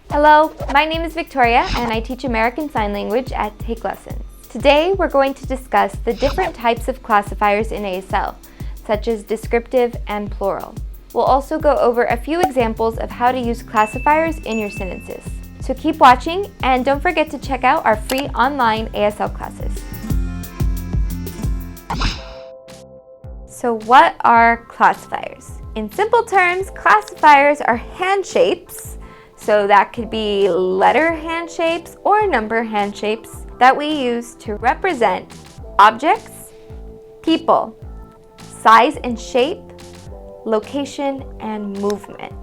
Hello, my name is Victoria and I teach American Sign Language at TakeLessons. Today we're going to discuss the different types of classifiers in ASL, such as descriptive and plural. We'll also go over a few examples of how to use classifiers in your sentences. So keep watching and don't forget to check out our free online ASL classes. So what are classifiers? In simple terms, classifiers are hand shapes. So that could be letter hand shapes or number hand shapes that we use to represent objects, people, size and shape, location, and movement.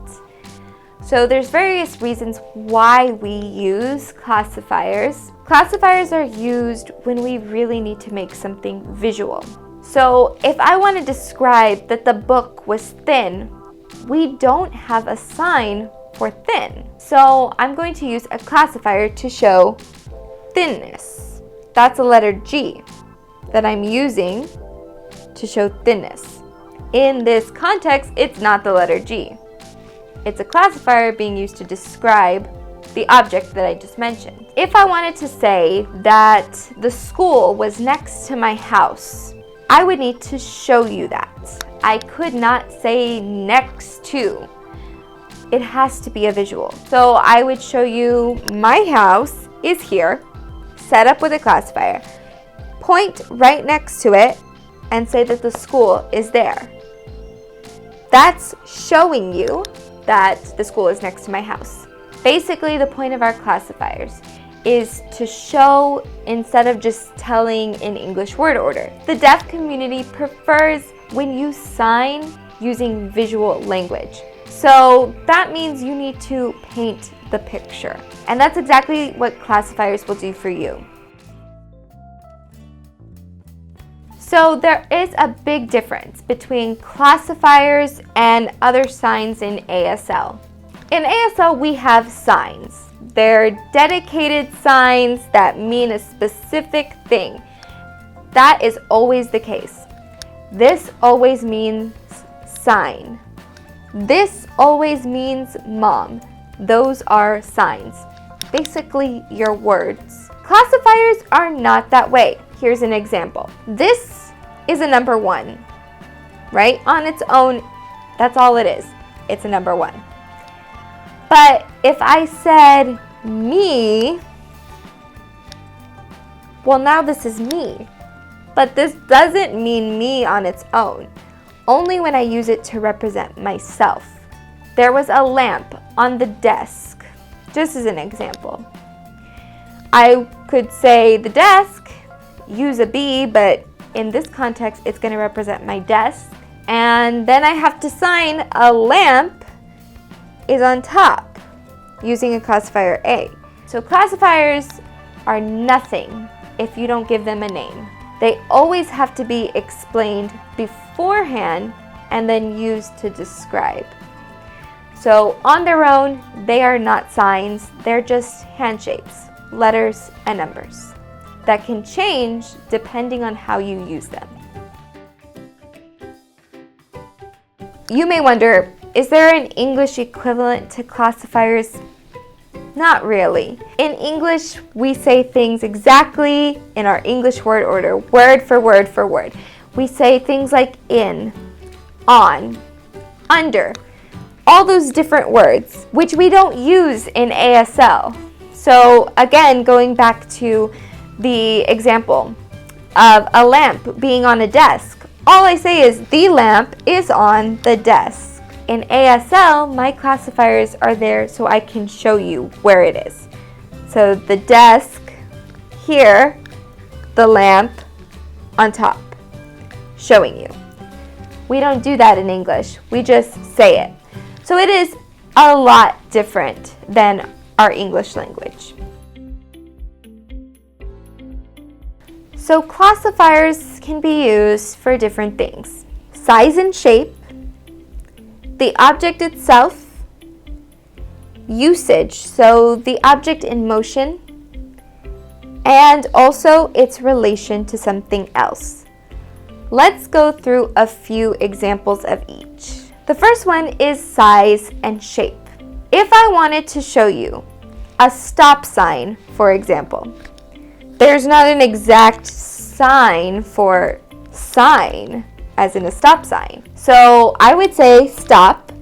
So there's various reasons why we use classifiers. Classifiers are used when we really need to make something visual. So if I want to describe that the book was thin, we don't have a sign for thin. So I'm going to use a classifier to show thinness. That's a letter G that I'm using to show thinness. In this context, it's not the letter G. It's a classifier being used to describe the object that I just mentioned. If I wanted to say that the school was next to my house, I would need to show you that. I could not say next to. It has to be a visual. So I would show you my house is here, set up with a classifier, point right next to it, and say that the school is there. That's showing you that the school is next to my house. Basically, the point of our classifiers is to show instead of just telling in English word order. The deaf community prefers when you sign using visual language. So that means you need to paint the picture. And that's exactly what classifiers will do for you. So there is a big difference between classifiers and other signs in ASL. In ASL, we have signs. They're dedicated signs that mean a specific thing. That is always the case. This always means sign. This always means mom. Those are signs. Basically, your words. Classifiers are not that way. Here's an example. This is a number 1, right? On its own, that's all it is. It's a number 1. But if I said me, well, now this is me. But this doesn't mean me on its own. Only when I use it to represent myself. There was a lamp on the desk, just as an example. I could say the desk, use a B, but in this context, it's going to represent my desk. And then I have to sign a lamp is on top using a classifier A. So classifiers are nothing if you don't give them a name. They always have to be explained beforehand and then used to describe. So on their own, they are not signs. They're just hand shapes, letters and numbers that can change depending on how you use them. You may wonder, is there an English equivalent to classifiers? Not really. In English, we say things exactly in our English word order, word for word for word. We say things like in, on, under, all those different words, which we don't use in ASL. So again, going back to the example of a lamp being on a desk, all I say is the lamp is on the desk. In ASL, my classifiers are there so I can show you where it is. So the desk here, the lamp on top, showing you. We don't do that in English. We just say it. So it is a lot different than our English language. So classifiers can be used for different things. Size and shape, the object itself, usage, so the object in motion, and also its relation to something else. Let's go through a few examples of each. The first one is size and shape. If I wanted to show you a stop sign, for example. There's not an exact sign for sign, as in a stop sign. So I would say stop.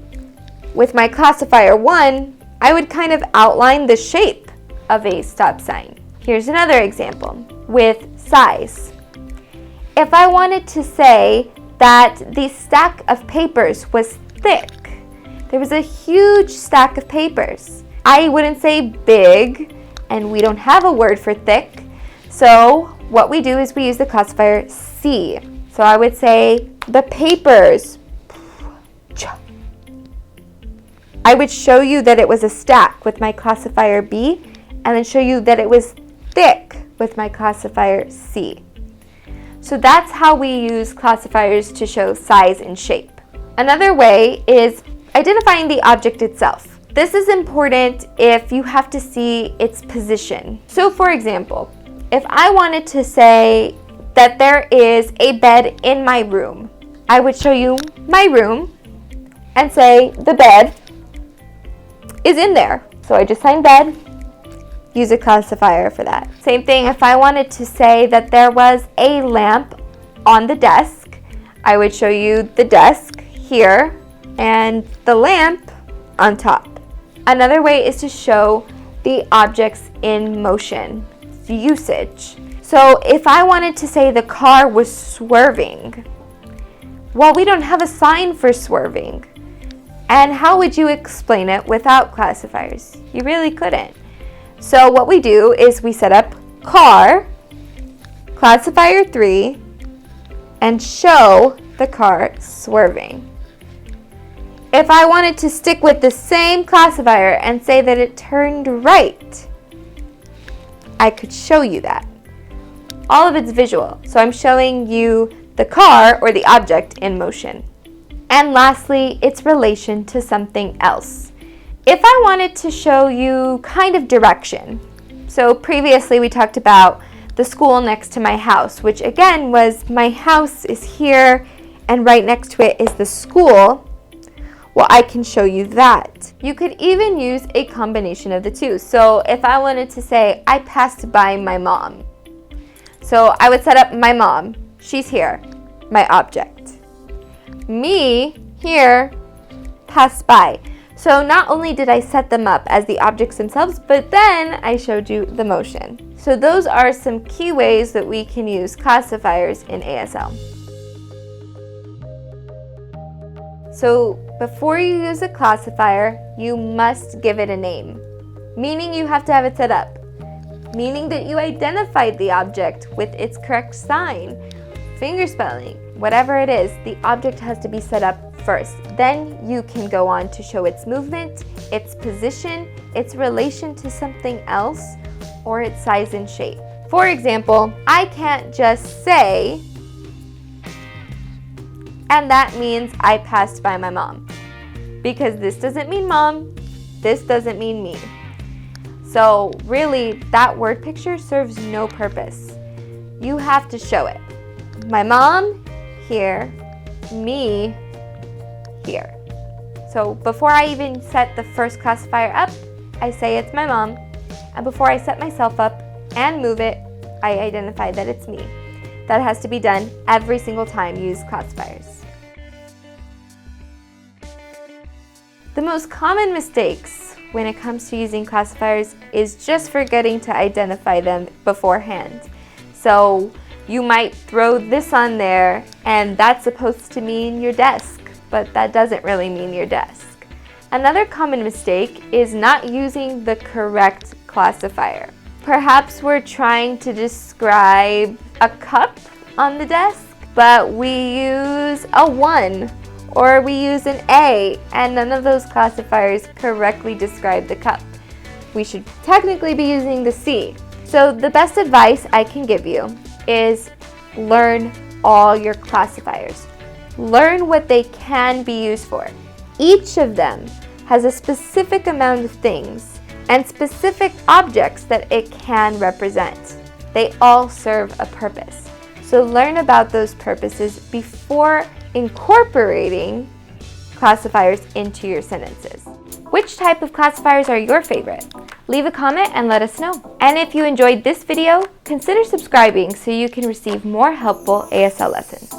With my classifier 1, I would kind of outline the shape of a stop sign. Here's another example with size. If I wanted to say that the stack of papers was thick, there was a huge stack of papers, I wouldn't say big, and we don't have a word for thick. So what we do is we use the classifier C. So I would say the papers. I would show you that it was a stack with my classifier B, and then show you that it was thick with my classifier C. So that's how we use classifiers to show size and shape. Another way is identifying the object itself. This is important if you have to see its position. So for example, if I wanted to say that there is a bed in my room, I would show you my room and say the bed is in there. So I just sign bed, use a classifier for that. Same thing, if I wanted to say that there was a lamp on the desk, I would show you the desk here and the lamp on top. Another way is to show the objects in motion, usage. So if I wanted to say the car was swerving, well, we don't have a sign for swerving. And how would you explain it without classifiers? You really couldn't. So what we do is we set up car, classifier 3, and show the car swerving. If I wanted to stick with the same classifier and say that it turned right, I could show you that. All of it's visual, so I'm showing you the car or the object in motion. And lastly, its relation to something else. If I wanted to show you kind of direction, so previously we talked about the school next to my house, which again was my house is here and right next to it is the school. Well, I can show you that. You could even use a combination of the two. So if I wanted to say, I passed by my mom. So I would set up my mom. She's here, my object. Me, here, passed by. So not only did I set them up as the objects themselves, but then I showed you the motion. So those are some key ways that we can use classifiers in ASL. So before you use a classifier, you must give it a name, meaning you have to have it set up, meaning that you identified the object with its correct sign, finger spelling, whatever it is, the object has to be set up first. Then you can go on to show its movement, its position, its relation to something else, or its size and shape. For example, I can't just say, and that means I passed by my mom. Because this doesn't mean mom, this doesn't mean me. So really, that word picture serves no purpose. You have to show it. My mom, here, me, here. So before I even set the first classifier up, I say it's my mom. And before I set myself up and move it, I identify that it's me. That has to be done every single time you use classifiers. The most common mistakes when it comes to using classifiers is just forgetting to identify them beforehand. So you might throw this on there and that's supposed to mean your desk, but that doesn't really mean your desk. Another common mistake is not using the correct classifier. Perhaps we're trying to describe a cup on the desk, but we use a 1 or we use an A, and none of those classifiers correctly describe the cup. We should technically be using the C. So the best advice I can give you is learn all your classifiers. Learn what they can be used for. Each of them has a specific amount of things and specific objects that it can represent. They all serve a purpose. So learn about those purposes before incorporating classifiers into your sentences. Which type of classifiers are your favorite? Leave a comment and let us know. And if you enjoyed this video, consider subscribing so you can receive more helpful ASL lessons.